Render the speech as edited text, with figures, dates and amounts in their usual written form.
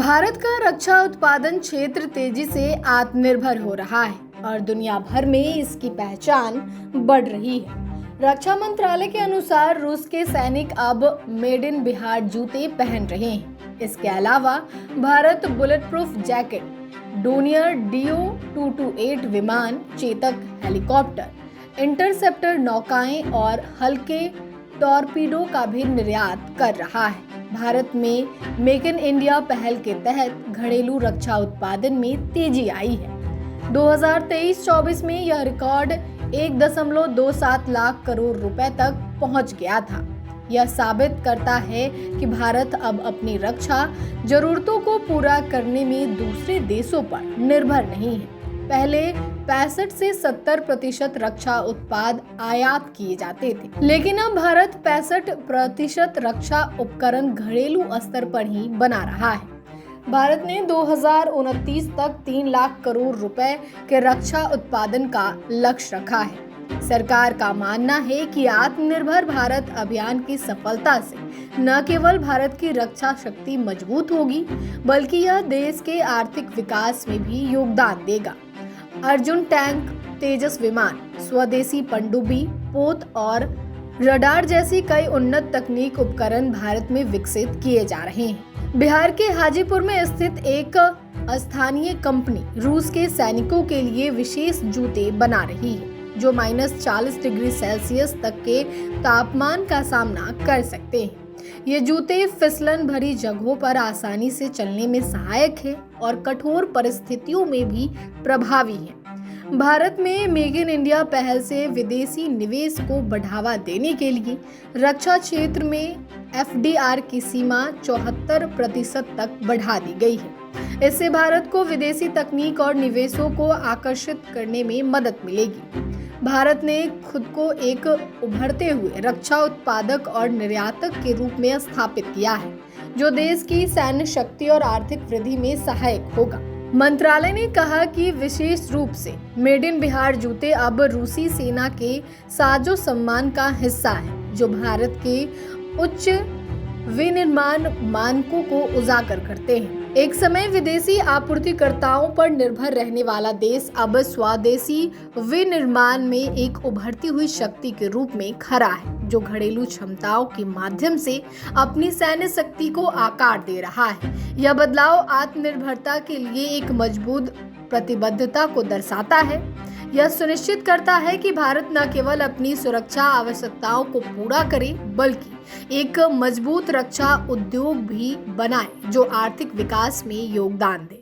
भारत का रक्षा उत्पादन क्षेत्र तेजी से आत्मनिर्भर हो रहा है और दुनिया भर में इसकी पहचान बढ़ रही है। रक्षा मंत्रालय के अनुसार रूस के सैनिक अब मेड इन बिहार जूते पहन रहे हैं। इसके अलावा Bharat bullet proof jacket, Donear DO-228 विमान, चेतक हेलीकॉप्टर, इंटरसेप्टर नौकाएं और हल्के टॉर्पीडो का भी निर्यात कर रहा है। भारत में मेक इन इंडिया पहल के तहत घरेलू रक्षा उत्पादन में तेजी आई है। 2023-24 में यह रिकॉर्ड 1.27 लाख करोड़ रुपए तक पहुंच गया था। यह साबित करता है कि भारत अब अपनी रक्षा जरूरतों को पूरा करने में दूसरे देशों पर निर्भर नहीं है। पहले 65 से 70% रक्षा उत्पाद आयात किए जाते थे, लेकिन अब भारत 65% रक्षा उपकरण घरेलू स्तर पर ही बना रहा है। भारत ने 2029 तक 3 लाख करोड़ रुपए के रक्षा उत्पादन का लक्ष्य रखा है। सरकार का मानना है कि आत्मनिर्भर भारत अभियान की सफलता से न केवल भारत की रक्षा शक्ति मजबूत होगी, बल्कि यह देश के आर्थिक विकास में भी योगदान देगा। अर्जुन टैंक, तेजस विमान, स्वदेशी पनडुब्बी, पोत और रडार जैसी कई उन्नत तकनीक उपकरण भारत में विकसित किए जा रहे हैं। बिहार के हाजीपुर में स्थित एक स्थानीय कंपनी रूस के सैनिकों के लिए विशेष जूते बना रही है, जो -40 डिग्री सेल्सियस तक के तापमान का सामना कर सकते हैं। ये जूते फिसलन भरी जगहों पर आसानी से चलने में सहायक है और कठोर परिस्थितियों में भी प्रभावी है। भारत में मेक इन इंडिया पहल से विदेशी निवेश को बढ़ावा देने के लिए रक्षा क्षेत्र में FDR की सीमा 74% तक बढ़ा दी गई है। इससे भारत को विदेशी तकनीक और निवेशों को आकर्षित करने में मदद मिलेगी। भारत ने खुद को एक उभरते हुए रक्षा उत्पादक और निर्यातक के रूप में स्थापित किया है, जो देश की सैन्य शक्ति और आर्थिक वृद्धि में सहायक होगा। मंत्रालय ने कहा कि विशेष रूप से मेड इन बिहार जूते अब रूसी सेना के साजो सम्मान का हिस्सा है, जो भारत के उच्च विनिर्माण मानकों को उजागर करते हैं। एक समय विदेशी आपूर्तिकर्ताओं पर निर्भर रहने वाला देश अब स्वदेशी विनिर्माण में एक उभरती हुई शक्ति के रूप में खड़ा है, जो घरेलू क्षमताओं के माध्यम से अपनी सैन्य शक्ति को आकार दे रहा है। यह बदलाव आत्मनिर्भरता के लिए एक मजबूत प्रतिबद्धता को दर्शाता है। यह सुनिश्चित करता है कि भारत न केवल अपनी सुरक्षा आवश्यकताओं को पूरा करे, बल्कि एक मजबूत रक्षा उद्योग भी बनाए, जो आर्थिक विकास में योगदान दे।